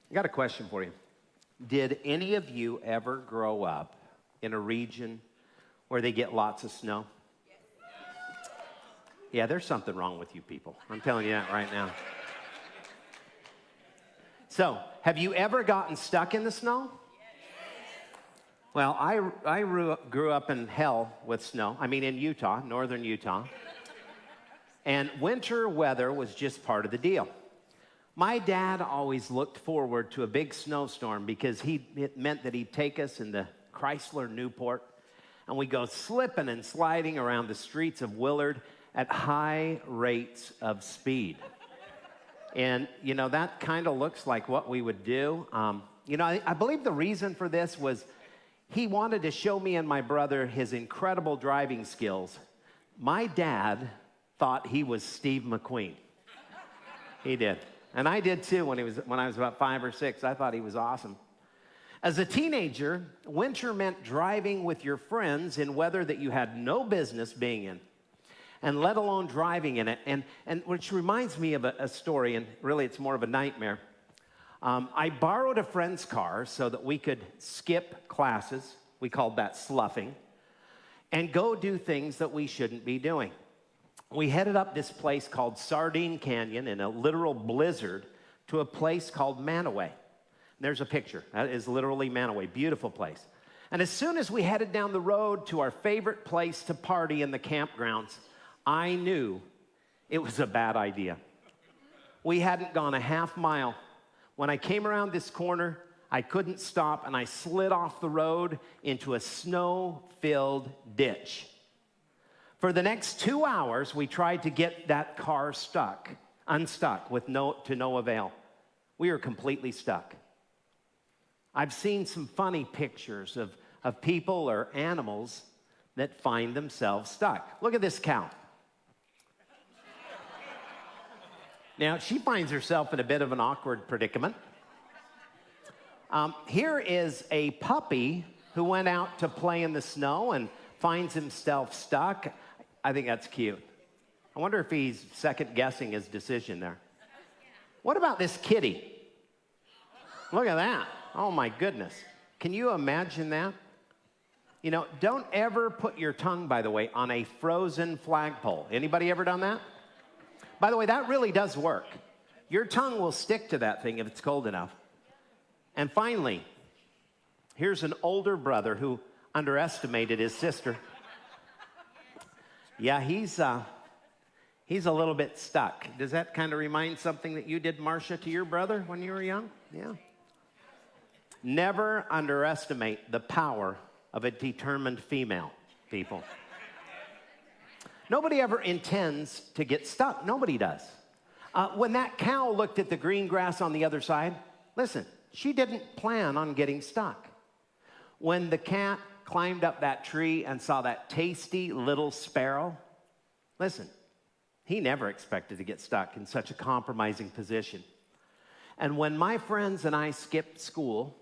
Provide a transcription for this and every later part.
I got a question for you. Did any of you ever grow up in a region where they get lots of snow? Yeah, there's something wrong with you people. I'm telling you that right now. So, have you ever gotten stuck in the snow? Well, I grew up in hell with snow. I mean, in Utah, northern Utah. And winter weather was just part of the deal. My dad always looked forward to a big snowstorm because it meant that he'd take us in the Chrysler Newport and we'd go slipping and sliding around the streets of Willard at high rates of speed. And, you know, that kind of looks like what we would do. I believe the reason for this was he wanted to show me and my brother his incredible driving skills. My dad thought he was Steve McQueen. He did. And I did too when I was about 5 or 6. I thought he was awesome. As a teenager, winter meant driving with your friends in weather that you had no business being in, and let alone driving in it. And which reminds me of a story, and really it's more of a nightmare. I borrowed a friend's car so that we could skip classes, we called that sloughing, and go do things that we shouldn't be doing. We headed up this place called Sardine Canyon in a literal blizzard to a place called Manaway. There's a picture. That is literally Manaway. Beautiful place. And as soon as we headed down the road to our favorite place to party in the campgrounds, I knew it was a bad idea. We hadn't gone a half mile. When I came around this corner, I couldn't stop, and I slid off the road into a snow-filled ditch. For the next 2 hours, we tried to get that car unstuck, to no avail. We were completely stuck. I've seen some funny pictures of people or animals that find themselves stuck. Look at this cow. Now, she finds herself in a bit of an awkward predicament. Here is a puppy who went out to play in the snow and finds himself stuck. I think that's cute. I wonder if he's second-guessing his decision there. What about this kitty? Look at that. Oh, my goodness. Can you imagine that? You know, don't ever put your tongue, by the way, on a frozen flagpole. Anybody ever done that? By the way, that really does work. Your tongue will stick to that thing if it's cold enough. And finally, here's an older brother who underestimated his sister. Yeah, he's a little bit stuck. Does that kind of remind something that you did, Marcia, to your brother when you were young? Yeah. Never underestimate the power of a determined female, people. Nobody ever intends to get stuck. Nobody does. When that cow looked at the green grass on the other side, listen, she didn't plan on getting stuck. When the cat climbed up that tree and saw that tasty little sparrow, listen, he never expected to get stuck in such a compromising position. And when my friends and I skipped school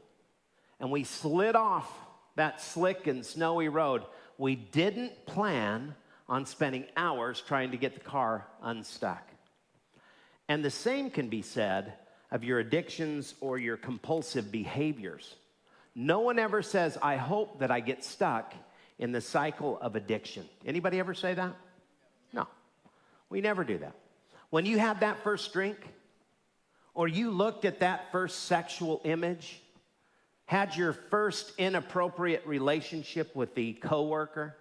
and we slid off that slick and snowy road, we didn't plan on spending hours trying to get the car unstuck. And the same can be said of your addictions or your compulsive behaviors. No one ever says, I hope that I get stuck in the cycle of addiction. Anybody ever say that? No, we never do that. When you had that first drink, or you looked at that first sexual image, had your first inappropriate relationship with the coworker,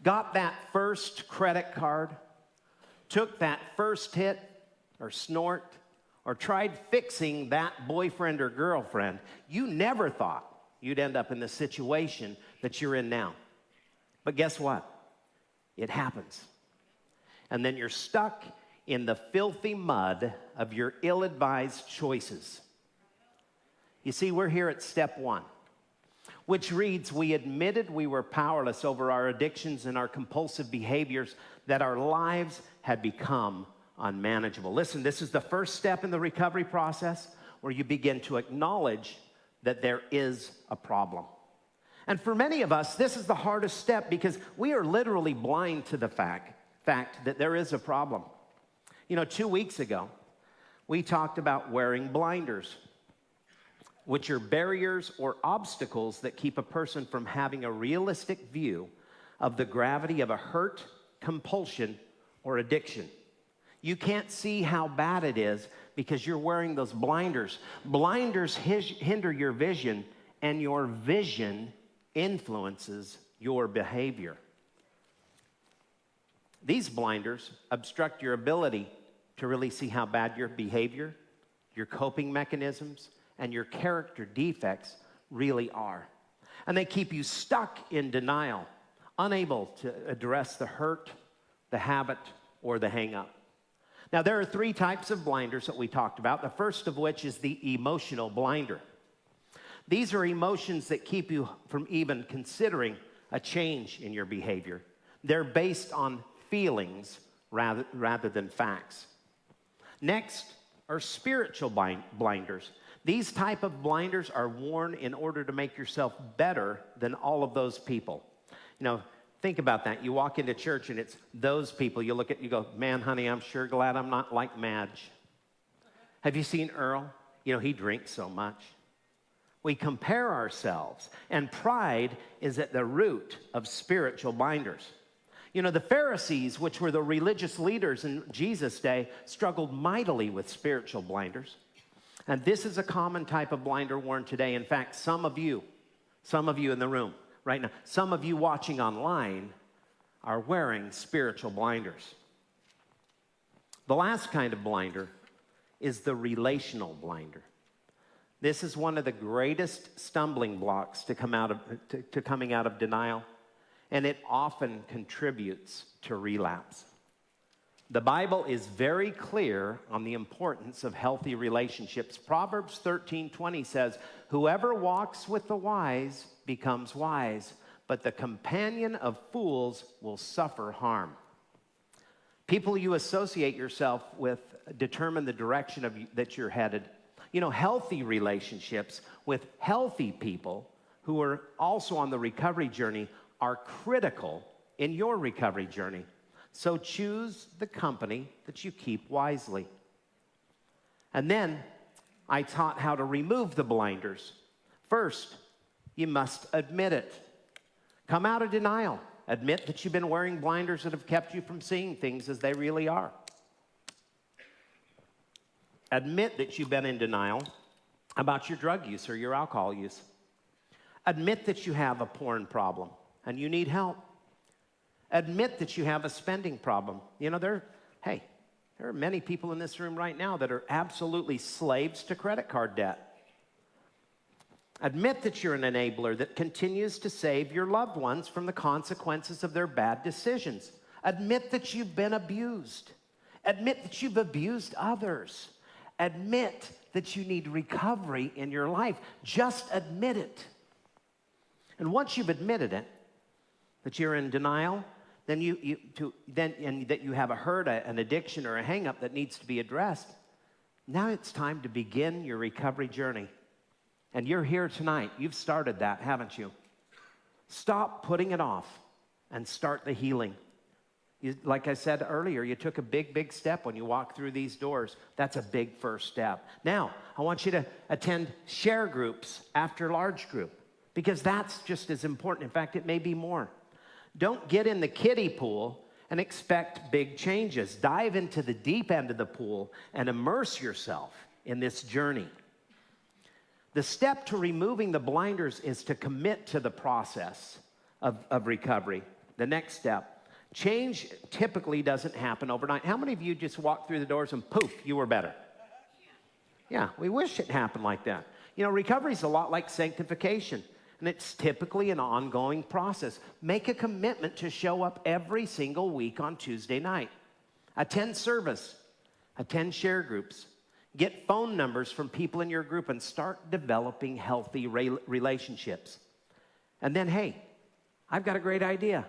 got that first credit card, took that first hit or snort, or tried fixing that boyfriend or girlfriend, you never thought you'd end up in the situation that you're in now. But guess what? It happens. And then you're stuck in the filthy mud of your ill-advised choices. You see, we're here at step 1, which reads, we admitted we were powerless over our addictions and our compulsive behaviors, that our lives had become unmanageable. Listen, this is the first step in the recovery process where you begin to acknowledge that there is a problem. And for many of us, this is the hardest step because we are literally blind to the fact that there is a problem. You know, 2 weeks ago, we talked about wearing blinders. which are barriers or obstacles that keep a person from having a realistic view of the gravity of a hurt, compulsion, or addiction. You can't see how bad it is because you're wearing those blinders. Blinders hinder your vision, and your vision influences your behavior. These blinders obstruct your ability to really see how bad your behavior, your coping mechanisms, and your character defects really are. And they keep you stuck in denial, unable to address the hurt, the habit, or the hang-up. Now, there are 3 types of blinders that we talked about, the first of which is the emotional blinder. These are emotions that keep you from even considering a change in your behavior. They're based on feelings rather than facts. Next are spiritual blinders. These type of blinders are worn in order to make yourself better than all of those people. You know, think about that. You walk into church and it's those people. You look at, you go, man, honey, I'm sure glad I'm not like Madge. Have you seen Earl? You know, he drinks so much. We compare ourselves, and pride is at the root of spiritual blinders. You know, the Pharisees, which were the religious leaders in Jesus' day, struggled mightily with spiritual blinders. And this is a common type of blinder worn today. In fact, some of you in the room right now, some of you watching online are wearing spiritual blinders. The last kind of blinder is the relational blinder. This is one of the greatest stumbling blocks to coming out of denial, and it often contributes to relapse. The Bible is very clear on the importance of healthy relationships. Proverbs 13:20 says, "Whoever walks with the wise becomes wise, but the companion of fools will suffer harm." People you associate yourself with determine the direction that you're headed. You know, healthy relationships with healthy people who are also on the recovery journey are critical in your recovery journey. So choose the company that you keep wisely. And then I taught how to remove the blinders. First, you must admit it. Come out of denial. Admit that you've been wearing blinders that have kept you from seeing things as they really are. Admit that you've been in denial about your drug use or your alcohol use. Admit that you have a porn problem and you need help. Admit that you have a spending problem. You know, there are many people in this room right now that are absolutely slaves to credit card debt. Admit that you're an enabler that continues to save your loved ones from the consequences of their bad decisions. Admit that you've been abused. Admit that you've abused others. Admit that you need recovery in your life. Just admit it. And once you've admitted it, that you're in denial, then and that you have a hurt, an addiction, or a hang-up that needs to be addressed, now it's time to begin your recovery journey. And you're here tonight. You've started that, haven't you? Stop putting it off and start the healing. Like I said earlier, you took a big step when you walked through these doors. That's a big first step. Now, I want you to attend share groups after large group, because that's just as important. In fact, it may be more. Don't get in the kiddie pool and expect big changes. Dive into the deep end of the pool and immerse yourself in this journey. The step to removing the blinders is to commit to the process of recovery. The next step. Change typically doesn't happen overnight. How many of you just walked through the doors and poof, you were better? Yeah, we wish it happened like that. You know, recovery is a lot like sanctification, and it's typically an ongoing process. Make a commitment to show up every single week on Tuesday night. Attend service. Attend share groups. Get phone numbers from people in your group and start developing healthy relationships. And then, hey, I've got a great idea.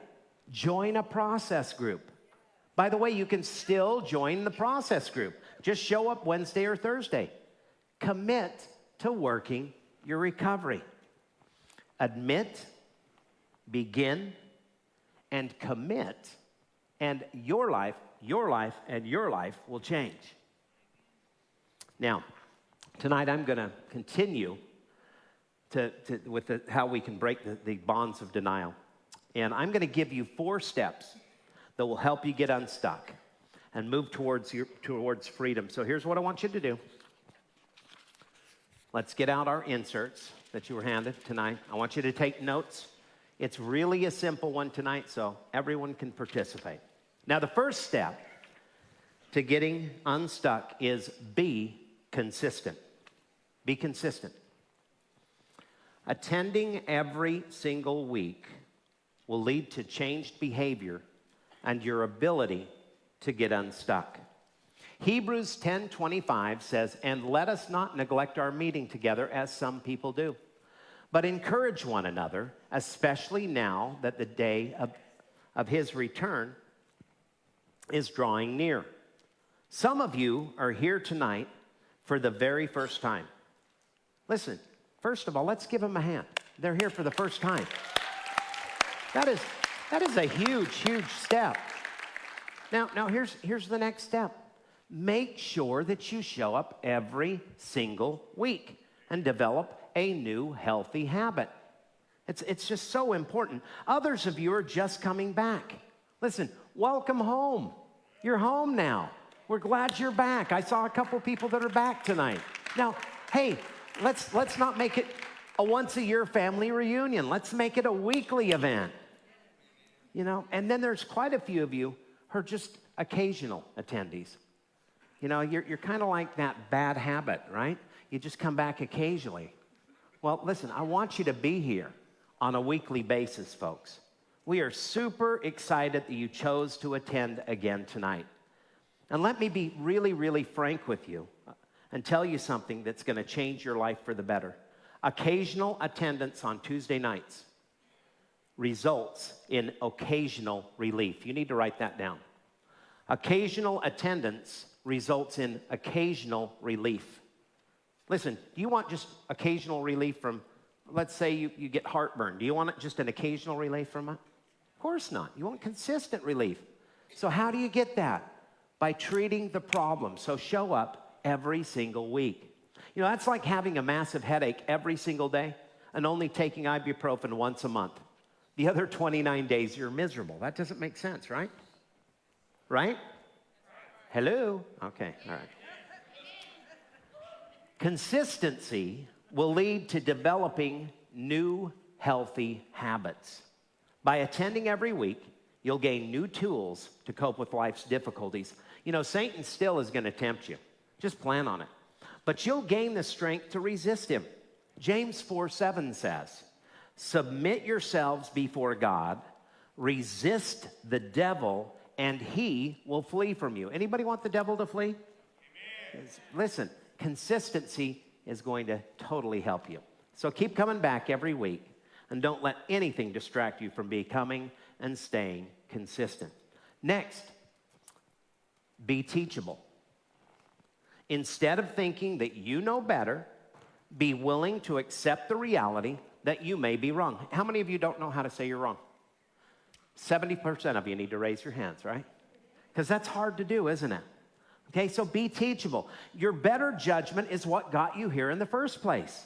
Join a process group. By the way, you can still join the process group. Just show up Wednesday or Thursday. Commit to working your recovery. Admit, begin, and commit, and your life, and your life will change. Now, tonight I'm going to continue how we can break the bonds of denial. And I'm going to give you 4 steps that will help you get unstuck and move towards freedom. So here's what I want you to do. Let's get out our inserts that you were handed tonight. I want you to take notes. It's really a simple one tonight, so everyone can participate. Now, the first step to getting unstuck is be consistent. Be consistent. Attending every single week will lead to changed behavior and your ability to get unstuck. Hebrews 10:25 says, "And let us not neglect our meeting together as some people do, but encourage one another, especially now that the day of his return is drawing near." Some of you are here tonight for the very first time. Listen, first of all, let's give them a hand. They're here for the first time. That is a huge, huge step. Now here's the next step. Make sure that you show up every single week and develop a new healthy habit. It's just so important. Others of you are just coming back. Listen, welcome home. You're home now. We're glad you're back. I saw a couple people that are back tonight. Now, hey, let's not make it a once-a-year family reunion. Let's make it a weekly event. You know, and then there's quite a few of you who are just occasional attendees. You know, you're kind of like that bad habit, right? You just come back occasionally. Well, listen, I want you to be here on a weekly basis, folks. We are super excited that you chose to attend again tonight. And let me be really, really frank with you and tell you something that's going to change your life for the better. Occasional attendance on Tuesday nights results in occasional relief. You need to write that down. Occasional attendance results in occasional relief. Listen, do you want just occasional relief from, let's say you get heartburn. Do you want just an occasional relief from it? Of course not. You want consistent relief. So how do you get that? By treating the problem. So show up every single week. You know, that's like having a massive headache every single day and only taking ibuprofen once a month. The other 29 days, you're miserable. That doesn't make sense, right? Right? Hello? Okay, all right. Consistency will lead to developing new healthy habits. By attending every week, you'll gain new tools to cope with life's difficulties. You know, Satan still is going to tempt you. Just plan on it. But you'll gain the strength to resist him. James 4:7 says, "Submit yourselves before God, resist the devil, and he will flee from you." Anybody want the devil to flee? Amen. Listen, consistency is going to totally help you. So keep coming back every week, and don't let anything distract you from becoming and staying consistent. Next, be teachable. Instead of thinking that you know better, be willing to accept the reality that you may be wrong. How many of you don't know how to say you're wrong? 70% of you need to raise your hands, right? Because that's hard to do, isn't it? Okay, so be teachable. Your better judgment is what got you here in the first place.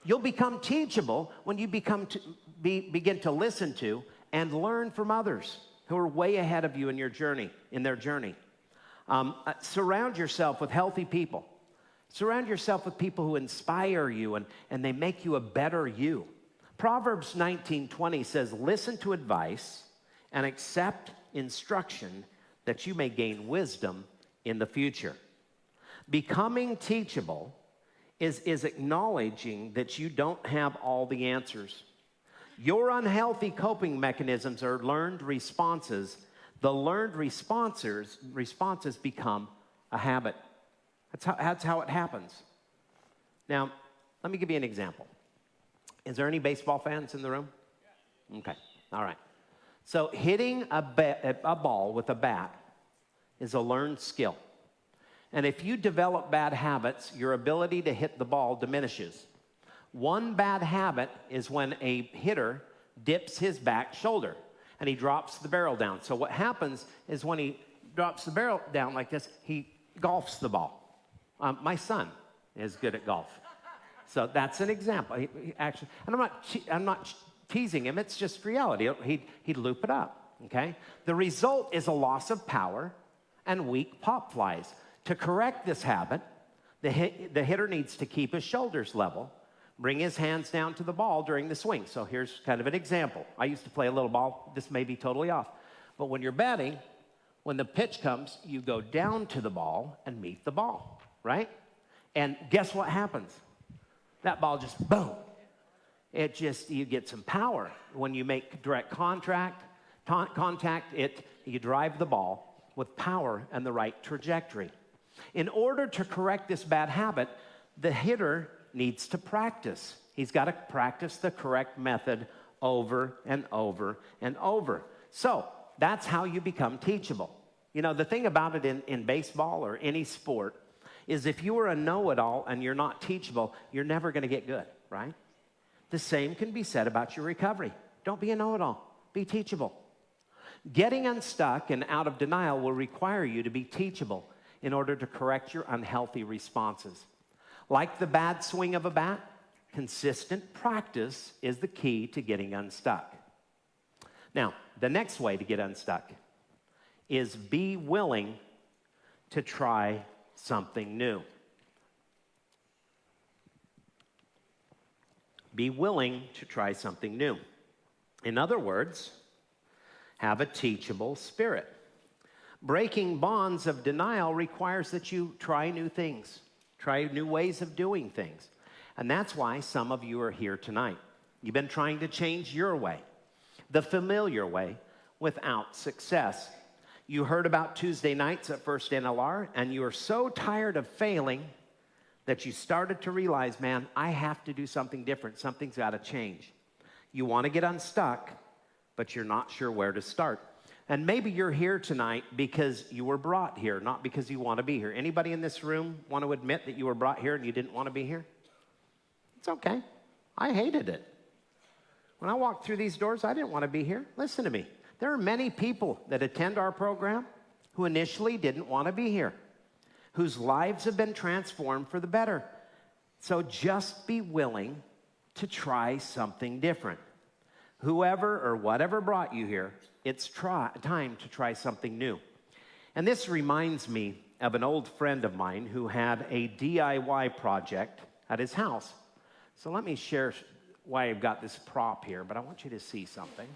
You'll become teachable when you begin to listen to and learn from others who are way ahead of you in their journey. Surround yourself with healthy people. Surround yourself with people who inspire you and they make you a better you. Proverbs 19:20 says, "Listen to advice and accept instruction that you may gain wisdom in the future." Becoming teachable is acknowledging that you don't have all the answers. Your unhealthy coping mechanisms are learned responses. The learned responses become a habit. That's how it happens. Now, let me give you an example. Is there any baseball fans in the room? Okay, all right. So hitting a ball with a bat is a learned skill. And if you develop bad habits, your ability to hit the ball diminishes. One bad habit is when a hitter dips his back shoulder and he drops the barrel down. So what happens is when he drops the barrel down like this, he golfs the ball. My son is good at golf. So that's an example. He actually, and I'm not teasing him. It's just reality. He'd loop it up, okay? The result is a loss of power and weak pop flies. To correct this habit, the hitter needs to keep his shoulders level, bring his hands down to the ball during the swing. So here's kind of an example. I used to play a little ball. This may be totally off. But when you're batting, when the pitch comes, you go down to the ball and meet the ball, right? And guess what happens? That ball just, boom. You get some power. When you make direct contact, you drive the ball with power and the right trajectory. In order to correct this bad habit, the hitter needs to practice. He's got to practice the correct method over and over and over. So that's how you become teachable. You know, the thing about it in baseball or any sport is if you are a know-it-all and you're not teachable, you're never going to get good, right? The same can be said about your recovery. Don't be a know-it-all. Be teachable. Getting unstuck and out of denial will require you to be teachable in order to correct your unhealthy responses. Like the bad swing of a bat, consistent practice is the key to getting unstuck. Now, the next way to get unstuck is be willing to try something new. Be willing to try something new. In other words, have a teachable spirit. Breaking bonds of denial requires that you try new things, try new ways of doing things. And that's why some of you are here tonight. You've been trying to change your way, the familiar way, without success. You heard about Tuesday nights at First NLR, and you are so tired of failing that you started to realize, man, I have to do something different. Something's got to change. You want to get unstuck, but you're not sure where to start. And maybe you're here tonight because you were brought here, not because you want to be here. Anybody in this room want to admit that you were brought here and you didn't want to be here? It's okay. I hated it. When I walked through these doors, I didn't want to be here. Listen to me. There are many people that attend our program who initially didn't want to be here, whose lives have been transformed for the better. So just be willing to try something different. Whoever or whatever brought you here, it's time to try something new. And this reminds me of an old friend of mine who had a DIY project at his house. So let me share why I've got this prop here, but I want you to see something.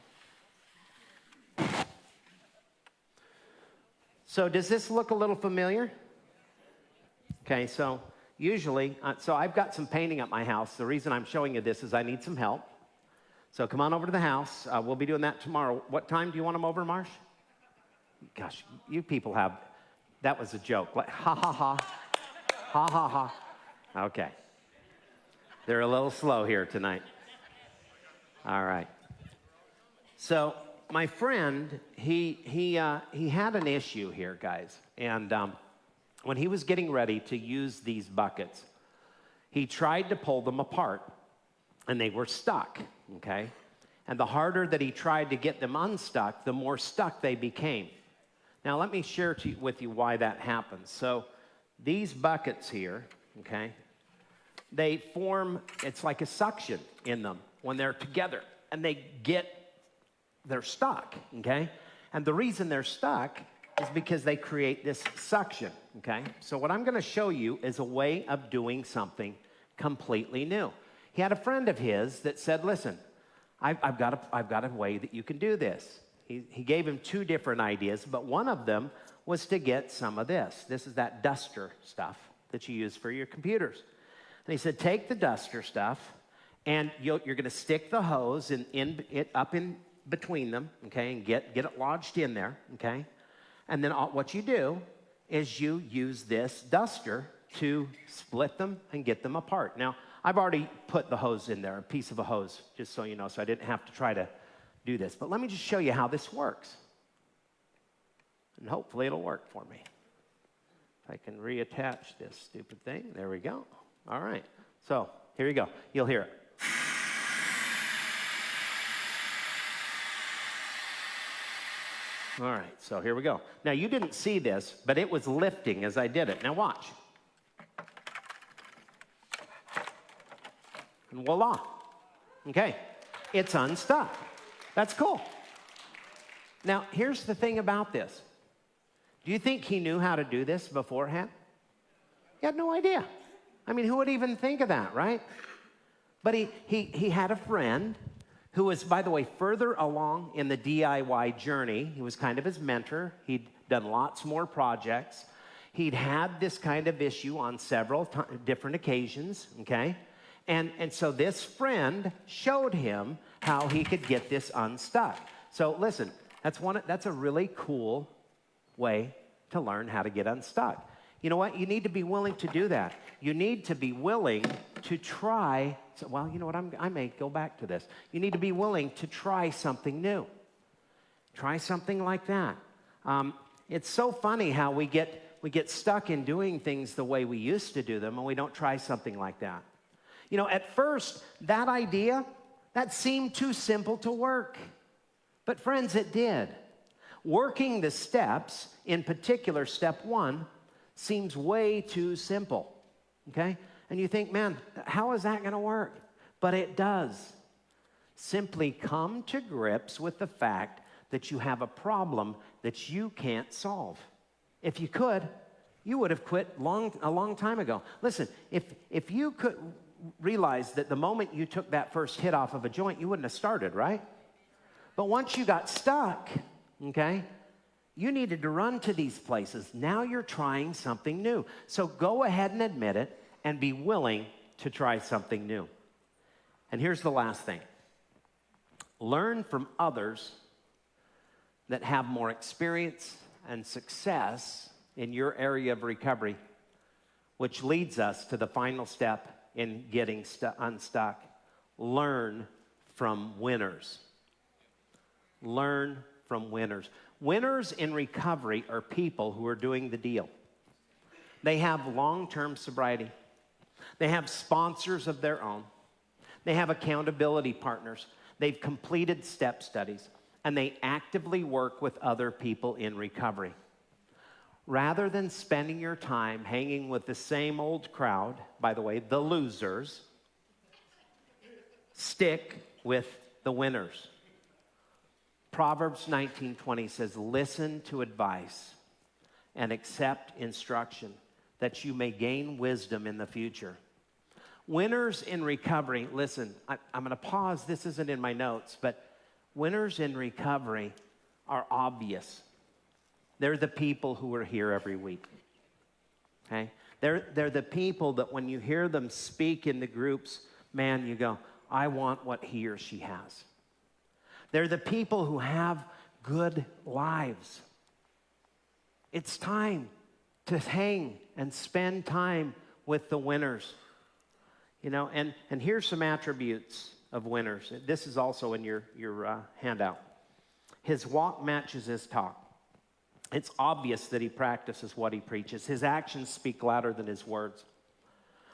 So does this look a little familiar? Okay, so usually, I've got some painting at my house. The reason I'm showing you this is I need some help. So come on over to the house. We'll be doing that tomorrow. What time do you want them over, Marsh? Gosh, you people that was a joke. Like, ha, ha, ha. Ha, ha, ha. Okay. They're a little slow here tonight. All right. So my friend, he had an issue here, guys. And when he was getting ready to use these buckets, he tried to pull them apart, and they were stuck, okay? And the harder that he tried to get them unstuck, the more stuck they became. Now, let me share with you why that happens. So these buckets here, okay, they form, it's like a suction in them when they're together, and they're stuck, okay? And the reason they're stuck is because they create this suction, okay? So what I'm going to show you is a way of doing something completely new. He had a friend of his that said, listen, I've got a way that you can do this. He gave him two different ideas, but one of them was to get some of this. This is that duster stuff that you use for your computers. And he said, take the duster stuff, and you're going to stick the hose up in between them, okay, and get it lodged in there, okay? And then what you do is you use this duster to split them and get them apart. Now, I've already put the hose in there, a piece of a hose, just so you know, so I didn't have to try to do this. But let me just show you how this works. And hopefully it'll work for me. If I can reattach this stupid thing. There we go. All right. So here you go. You'll hear it. All right, so here we go. Now, you didn't see this, but it was lifting as I did it. Now, watch. And voila. Okay, it's unstuck. That's cool. Now, here's the thing about this. Do you think he knew how to do this beforehand? He had no idea. I mean, who would even think of that, right? But he had a friend who was, by the way, further along in the DIY journey. He was kind of his mentor. He'd done lots more projects. He'd had this kind of issue on several different occasions, okay? And so this friend showed him how he could get this unstuck. So listen, that's a really cool way to learn how to get unstuck. You know what? You need to be willing to do that. You need to be willing to try. Well, you know what? I may go back to this. You need to be willing to try something new. Try something like that. It's so funny how we get stuck in doing things the way we used to do them, and we don't try something like that. You know, at first, that idea, that seemed too simple to work. But friends, it did. Working the steps, in particular, step 1, seems way too simple, okay? And you think, man, how is that gonna work? But it does. Simply come to grips with the fact that you have a problem that you can't solve. If you could, you would have quit a long time ago. Listen, if you could realize that the moment you took that first hit off of a joint, you wouldn't have started, right? But once you got stuck, okay, you needed to run to these places. Now you're trying something new. So go ahead and admit it and be willing to try something new. And here's the last thing. Learn from others that have more experience and success in your area of recovery, which leads us to the final step in getting unstuck. Learn from winners. Learn from winners. Winners in recovery are people who are doing the deal. They have long-term sobriety. They have sponsors of their own. They have accountability partners. They've completed step studies, and they actively work with other people in recovery. Rather than spending your time hanging with the same old crowd, by the way, the losers, stick with the winners. Proverbs 19:20 says, listen to advice and accept instruction that you may gain wisdom in the future. Winners in recovery, listen, I'm going to pause. This isn't in my notes, but winners in recovery are obvious. They're the people who are here every week, okay? They're the people that when you hear them speak in the groups, man, you go, I want what he or she has. They're the people who have good lives. It's time to hang and spend time with the winners. You know, and here's some attributes of winners. This is also in your handout. His walk matches his talk. It's obvious that he practices what he preaches. His actions speak louder than his words.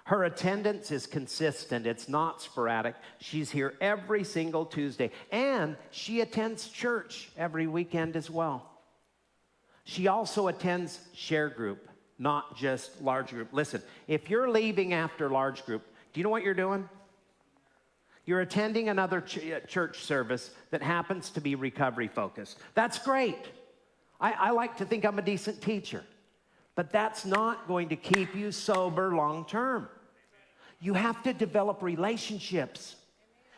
Her attendance is consistent. It's not sporadic. She's here every single Tuesday. And she attends church every weekend as well. She also attends share group, not just large group. Listen, if you're leaving after large group, do you know what you're doing? You're attending another church service that happens to be recovery focused. That's great. I like to think I'm a decent teacher, but that's not going to keep you sober long term. You have to develop relationships,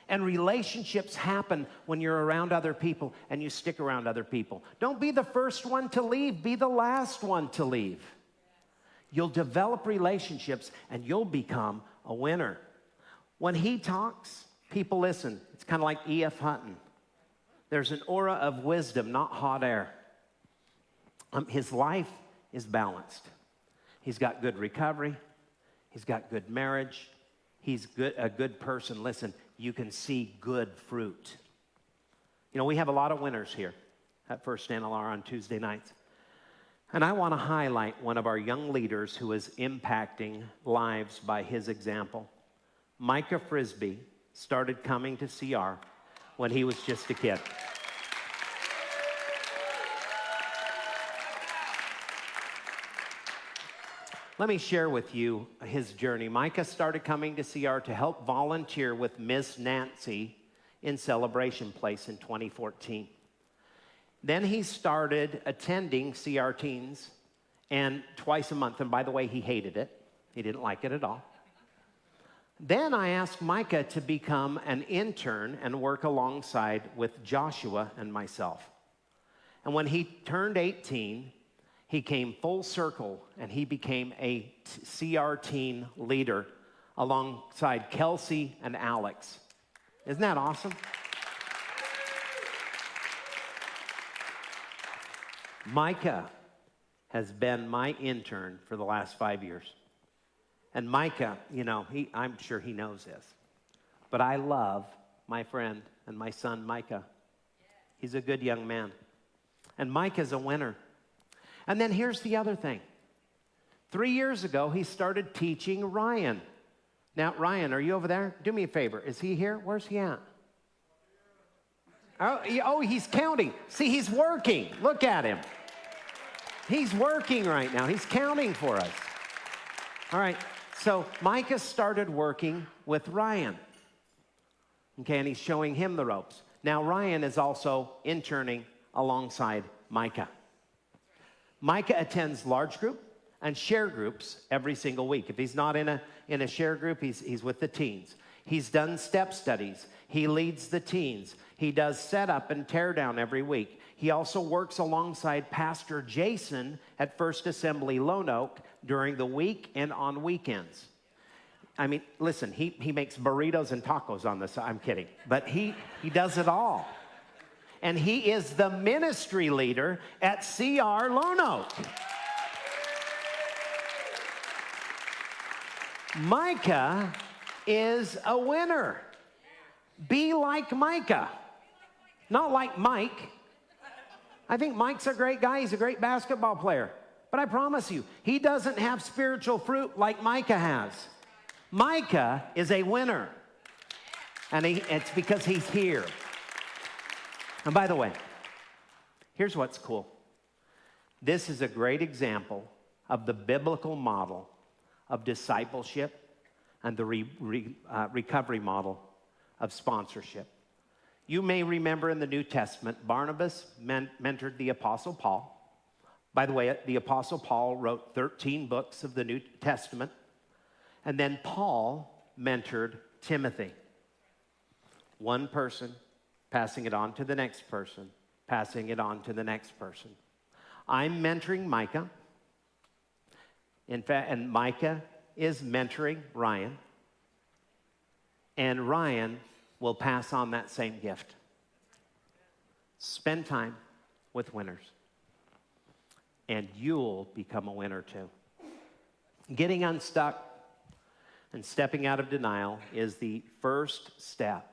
and relationships happen when you're around other people and you stick around other people. Don't be the first one to leave, be the last one to leave. You'll develop relationships and you'll become a winner. When he talks, people listen. It's kind of like E.F. Hutton. There's an aura of wisdom, not hot air. His life is balanced. He's got good recovery. He's got good marriage. He's a good person. Listen, you can see good fruit. You know, we have a lot of winners here at First NLR on Tuesday nights. And I want to highlight one of our young leaders who is impacting lives by his example. Micah Frisbee started coming to CR when he was just a kid. Let me share with you his journey. Micah started coming to CR to help volunteer with Miss Nancy in Celebration Place in 2014. Then he started attending CR Teens and twice a month. And by the way, he hated it. He didn't like it at all. Then I asked Micah to become an intern and work alongside with Joshua and myself. And when he turned 18, he came full circle and he became a CR teen leader alongside Kelsey and Alex. Isn't that awesome? Micah has been my intern for the last 5 years. And Micah, you know, I'm sure he knows this, but I love my friend and my son, Micah. He's a good young man. And Micah's a winner. And then here's the other thing. 3 years ago, he started teaching Ryan. Now, Ryan, are you over there? Do me a favor. Is he here? Where's he at? Oh, he's counting. See, he's working. Look at him. He's working right now. He's counting for us. All right. So Micah started working with Ryan. Okay, and he's showing him the ropes. Now, Ryan is also interning alongside Micah. Micah attends large group and share groups every single week. If he's not in a share group, he's with the teens. He's done step studies. He leads the teens. He does setup and tear down every week. He also works alongside Pastor Jason at First Assembly Lone Oak during the week and on weekends. I mean, listen, he makes burritos and tacos on this. I'm kidding. But he does it all. And he is the ministry leader at CR Lone Oak. Micah is a winner. Be like Micah. Not like Mike. I think Mike's a great guy. He's a great basketball player. But I promise you, he doesn't have spiritual fruit like Micah has. Micah is a winner. And it's because he's here. And by the way, here's what's cool. This is a great example of the biblical model of discipleship and the recovery model of sponsorship. You may remember in the New Testament, Barnabas mentored the Apostle Paul. By the way, the Apostle Paul wrote 13 books of the New Testament. And then Paul mentored Timothy. One person passing it on to the next person, passing it on to the next person. I'm mentoring Micah. In fact, and Micah is mentoring Ryan. And Ryan will pass on that same gift. Spend time with winners. And you'll become a winner too. Getting unstuck and stepping out of denial is the first step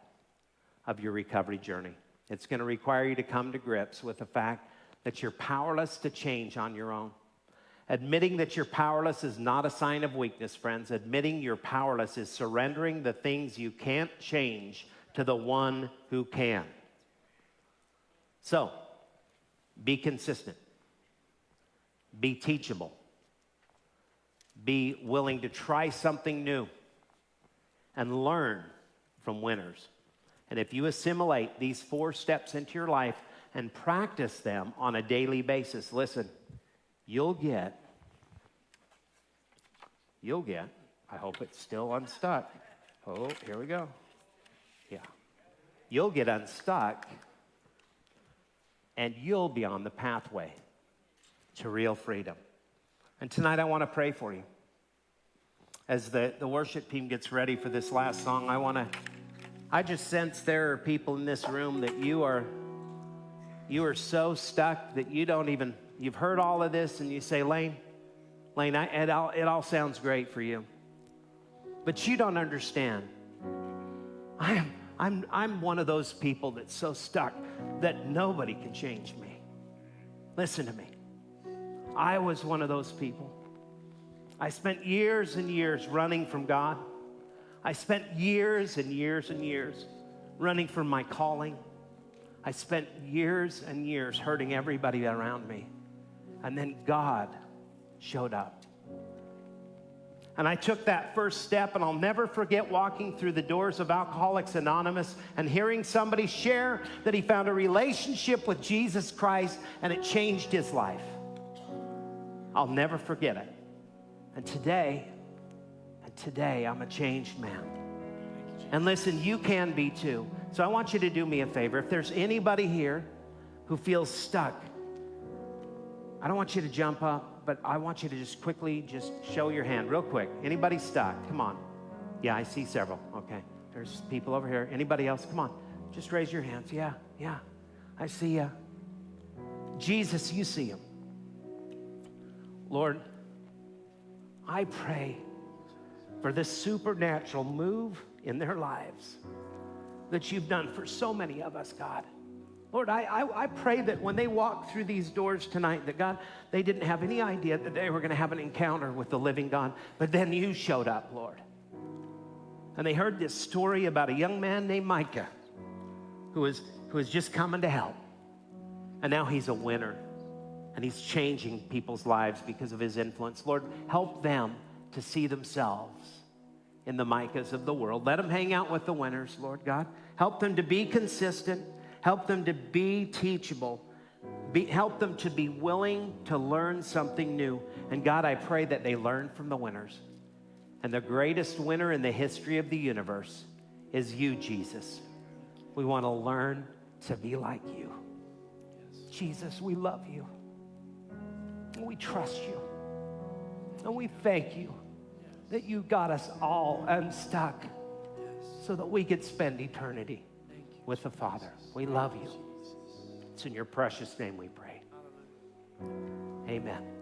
of your recovery journey. It's going to require you to come to grips with the fact that you're powerless to change on your own. Admitting that you're powerless is not a sign of weakness, friends. Admitting you're powerless is surrendering the things you can't change to the one who can. So, be consistent. Be teachable. Be willing to try something new and learn from winners. And if you assimilate these 4 steps into your life and practice them on a daily basis, listen, you'll get, I hope it's still unstuck. Oh, here we go. Yeah. You'll get unstuck and you'll be on the pathway to real freedom. And tonight I want to pray for you. As the worship team gets ready for this last song, I just sense there are people in this room that you are so stuck that you've heard all of this and you say, Layne, it all sounds great for you. But you don't understand. I'm one of those people that's so stuck that nobody can change me. Listen to me. I was one of those people. I spent years and years running from God. I spent years and years and years running from my calling. I spent years and years hurting everybody around me. And then God showed up. And I took that first step, and I'll never forget walking through the doors of Alcoholics Anonymous and hearing somebody share that he found a relationship with Jesus Christ and it changed his life. I'll never forget it. And today I'm a changed man. And listen, you can be too. So I want you to do me a favor. If there's anybody here who feels stuck, I don't want you to jump up, but I want you to just quickly just show your hand real quick. Anybody stuck? Come on. Yeah, I see several. Okay. There's people over here. Anybody else? Come on. Just raise your hands. Yeah. I see you. Jesus, you see him. Lord, I pray for this supernatural move in their lives that you've done for so many of us, God. Lord, I pray that when they walk through these doors tonight, that God, they didn't have any idea that they were going to have an encounter with the living God, but then you showed up, Lord. And they heard this story about a young man named Micah who was just coming to help. And now he's a winner, and he's changing people's lives because of his influence. Lord, help them to see themselves in the Micahs of the world. Let them hang out with the winners, Lord God. Help them to be consistent. Help them to be teachable. Help them to be willing to learn something new. And God, I pray that they learn from the winners. And the greatest winner in the history of the universe is you, Jesus. We want to learn to be like you. Jesus, we love you. And we trust you. And we thank you that you got us all unstuck so that we could spend eternity with the Father. We love you. It's in your precious name we pray. Amen.